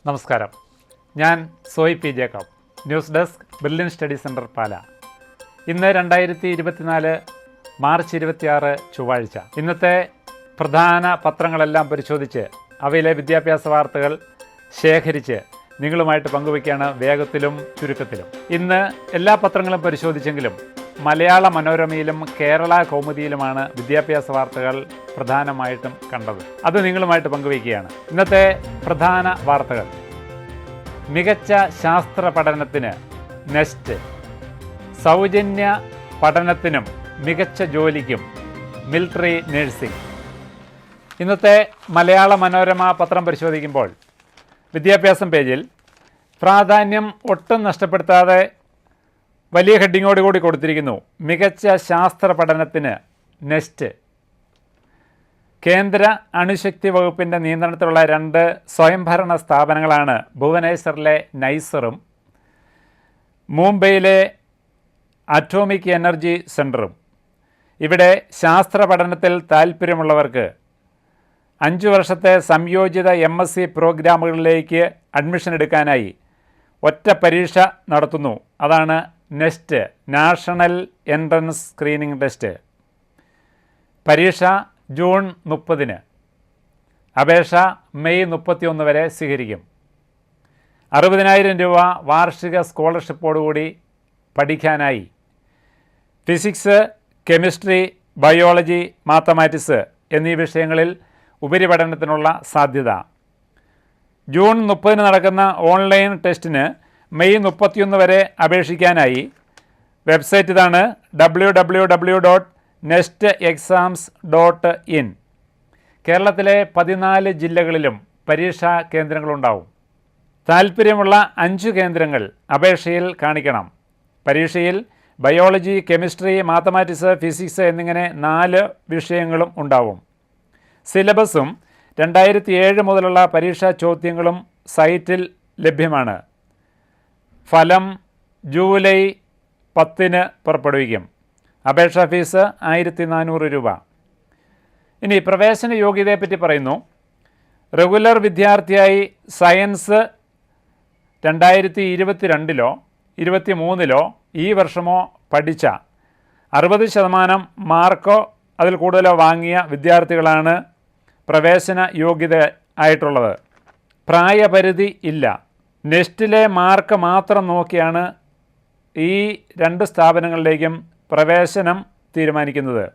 നമസ്കാരം. ഞാൻ Soy P Jacob, news desk, Brilliant Study Centre, Pala. ഇന്ന് 2024 മാർച്ച് 26 ചൊവ്വാഴ്ച. ഇന്നത്തെ പ്രധാന പത്രങ്ങളെല്ലാം പരിശോധിച്ച് അവയിലെ വിദ്യാഭ്യാസ വാർത്തകൾ ശേഖരിച്ച് നിങ്ങളുമായിട്ട് പങ്കുവയ്ക്കുകയാണ്, വേഗത്തിലും ചുരുക്കത്തിലും. ഇന്ന് എല്ലാ പത്രങ്ങളും പരിശോധിച്ചെങ്കിലും മലയാള മനോരമയിലും കേരള കൗമുദിയിലുമാണ് വിദ്യാഭ്യാസ വാർത്തകൾ പ്രധാനമായിട്ടും കണ്ടത്. അത് നിങ്ങളുമായിട്ട് പങ്കുവയ്ക്കുകയാണ്. ഇന്നത്തെ പ്രധാന വാർത്തകൾ: മികച്ച ശാസ്ത്ര പഠനത്തിന് നെസ്റ്റ്, സൗജന്യ പഠനത്തിനും മികച്ച ജോലിക്കും മിലിറ്ററി നഴ്സിംഗ്. ഇന്നത്തെ മലയാള മനോരമ പത്രം പരിശോധിക്കുമ്പോൾ വിദ്യാഭ്യാസം പേജിൽ പ്രാധാന്യം ഒട്ടും നഷ്ടപ്പെടുത്താതെ വലിയ ഹെഡിങ്ങോടുകൂടി കൊടുത്തിരിക്കുന്നു: മികച്ച ശാസ്ത്ര പഠനത്തിന് നെസ്റ്റ്. കേന്ദ്ര അണുശക്തി വകുപ്പിൻ്റെ നിയന്ത്രണത്തിലുള്ള 2 സ്വയംഭരണ സ്ഥാപനങ്ങളാണ് ഭുവനേശ്വറിലെ നൈസറും മുംബൈയിലെ അറ്റോമിക് എനർജി സെൻറ്ററും. ഇവിടെ ശാസ്ത്ര പഠനത്തിൽ താൽപ്പര്യമുള്ളവർക്ക് 5 വർഷത്തെ സംയോജിത MSc പ്രോഗ്രാമുകളിലേക്ക് അഡ്മിഷൻ എടുക്കാനായി ഒറ്റ പരീക്ഷ നടത്തുന്നു. അതാണ് nest, national entrance screening test. പരീക്ഷ ജൂൺ 30-ന്, അപേക്ഷ മെയ് 31 വരെ സ്വീകരിക്കും. 60,000 രൂപ വാർഷിക സ്കോളർഷിപ്പോടുകൂടി പഠിക്കാനായി ഫിസിക്സ്, കെമിസ്ട്രി, ബയോളജി, മാത്തമാറ്റിക്സ് എന്നീ വിഷയങ്ങളിൽ ഉപരിപഠനത്തിനുള്ള സാധ്യത. ജൂൺ 30-ന് നടക്കുന്ന ഓൺലൈൻ ടെസ്റ്റിന് മെയ് 31 വരെ അപേക്ഷിക്കാനായി വെബ്സൈറ്റ് ഇതാണ്: www.nestexams.in. കേരളത്തിലെ 14 ജില്ലകളിലും പരീക്ഷാ കേന്ദ്രങ്ങളുണ്ടാവും. താൽപ്പര്യമുള്ള 5 കേന്ദ്രങ്ങൾ അപേക്ഷയിൽ കാണിക്കണം. പരീക്ഷയിൽ ബയോളജി, കെമിസ്ട്രി, മാത്തമാറ്റിക്സ്, ഫിസിക്സ് എന്നിങ്ങനെ 4 വിഷയങ്ങളും ഉണ്ടാവും. സിലബസും 2007 മുതലുള്ള പരീക്ഷാ ചോദ്യങ്ങളും സൈറ്റിൽ ലഭ്യമാണ്. ഫലം ജൂലൈ 10-ന് പുറപ്പെടുവിക്കും. അപേക്ഷാ ഫീസ് 1400 രൂപ. ഇനി പ്രവേശന യോഗ്യതയെപ്പറ്റി പറയുന്നു. റെഗുലർ വിദ്യാർത്ഥിയായി സയൻസ് 2022-ലോ 23-ലോ ഈ വർഷമോ പഠിച്ച 60% മാർക്കോ അതിൽ കൂടുതലോ വാങ്ങിയ വിദ്യാർത്ഥികളാണ് പ്രവേശന യോഗ്യത ആയിട്ടുള്ളത്. പ്രായപരിധി ഇല്ല. നെസ്റ്റിലെ മാർക്ക് മാത്രം നോക്കിയാണ് ഈ 2 സ്ഥാപനങ്ങളിലേക്കും പ്രവേശനം തീരുമാനിക്കുന്നത്.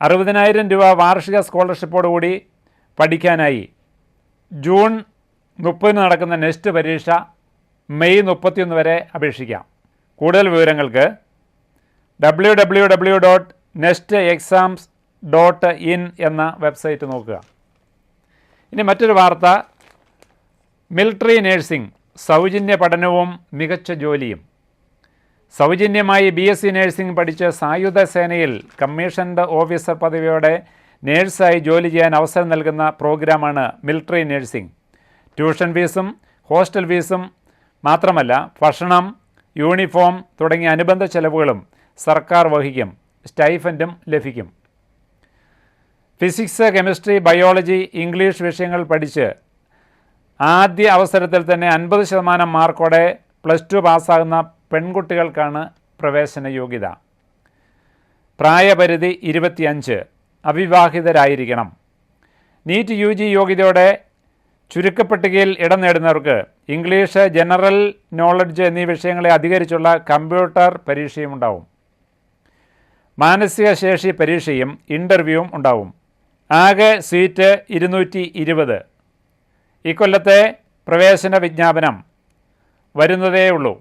60,000 രൂപ വാർഷിക സ്കോളർഷിപ്പോടുകൂടി പഠിക്കാനായി ജൂൺ 30-ന് നടക്കുന്ന നെസ്റ്റ് പരീക്ഷ മെയ് 31 വരെ അപേക്ഷിക്കാം. കൂടുതൽ വിവരങ്ങൾക്ക് www.nestexams.in എന്ന വെബ്സൈറ്റ് നോക്കുക. ഇനി മറ്റൊരു വാർത്ത: മിലിറ്ററി നഴ്സിംഗ്, സൗജന്യ പഠനവും മികച്ച ജോലിയും. സൗജന്യമായി BSc നഴ്സിംഗ് പഠിച്ച് സായുധ സേനയിൽ കമ്മീഷൻഡ് ഓഫീസർ പദവിയോടെ നേഴ്സായി ജോലി ചെയ്യാൻ അവസരം നൽകുന്ന പ്രോഗ്രാമാണ് മിലിറ്ററി നഴ്സിംഗ്. ട്യൂഷൻ ഫീസും ഹോസ്റ്റൽ ഫീസും മാത്രമല്ല, ഭക്ഷണം, യൂണിഫോം തുടങ്ങിയ അനുബന്ധ ചെലവുകളും സർക്കാർ വഹിക്കും. സ്റ്റൈഫൻഡും ലഭിക്കും. ഫിസിക്സ്, കെമിസ്ട്രി, ബയോളജി, ഇംഗ്ലീഷ് വിഷയങ്ങൾ പഠിച്ച് ആദ്യ അവസരത്തിൽ തന്നെ 50% മാർക്കോടെ +2 പാസ്സാകുന്ന പെൺകുട്ടികൾക്കാണ് പ്രവേശന യോഗ്യത. പ്രായപരിധി 25. അവിവാഹിതരായിരിക്കണം. നീറ്റ് UG യോഗ്യതയോടെ ചുരുക്കപ്പട്ടികയിൽ ഇടം നേടുന്നവർക്ക് ഇംഗ്ലീഷ്, ജനറൽ നോളജ് എന്നീ വിഷയങ്ങളെ അധികരിച്ചുള്ള കമ്പ്യൂട്ടർ പരീക്ഷയും ഉണ്ടാവും. മാനസിക ശേഷി പരീക്ഷയും ഇൻ്റർവ്യൂവും ഉണ്ടാവും. ആകെ സീറ്റ് 220. ഇക്കൊല്ലത്തെ പ്രവേശന വിജ്ഞാപനം വരുന്നതേ ഉള്ളൂ.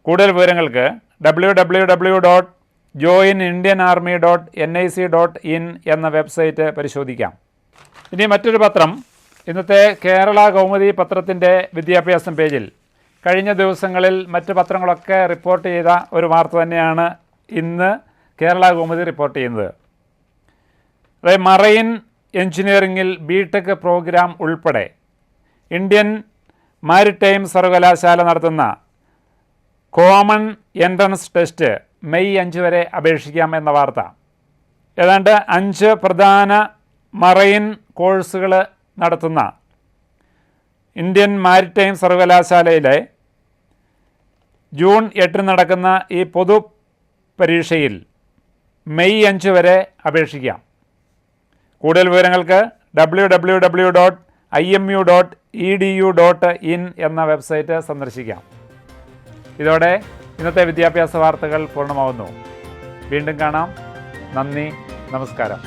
കൂടുതൽ വിവരങ്ങൾക്ക് www.joinindianarmy.nic.in എന്ന വെബ്സൈറ്റ് പരിശോധിക്കാം. ഇനി മറ്റൊരു പത്രം, ഇന്നത്തെ കേരള കൗമുദി പത്രത്തിൻ്റെ വിദ്യാഭ്യാസം പേജിൽ കഴിഞ്ഞ ദിവസങ്ങളിൽ മറ്റ് പത്രങ്ങളൊക്കെ റിപ്പോർട്ട് ചെയ്ത ഒരു വാർത്ത തന്നെയാണ് ഇന്ന് കേരള കൗമുദി റിപ്പോർട്ട് ചെയ്യുന്നത്. അതായത് മറൈൻ എഞ്ചിനീയറിംഗിൽ BTech പ്രോഗ്രാം ഉൾപ്പെടെ ഇന്ത്യൻ മാരിടൈം സർവകലാശാല നടത്തുന്ന കോമൺ എൻട്രൻസ് ടെസ്റ്റ് മെയ് 5 വരെ അപേക്ഷിക്കാം എന്ന വാർത്ത. ഏതാണ്ട് 5 പ്രധാന മറൈൻ കോഴ്സുകൾ നടത്തുന്ന ഇന്ത്യൻ മാരിടൈം സർവകലാശാലയിലെ ജൂൺ 8 നടക്കുന്ന ഈ പൊതു പരീക്ഷയിൽ മെയ് 5 വരെ അപേക്ഷിക്കാം. കൂടുതൽ വിവരങ്ങൾക്ക് www.imu.edu.in എന്ന വെബ്സൈറ്റ് സന്ദർശിക്കാം. ഇതോടെ ഇന്നത്തെ വിദ്യാഭ്യാസ വാർത്തകൾ പൂർണ്ണമാവുന്നു. വീണ്ടും കാണാം. നന്ദി, നമസ്കാരം.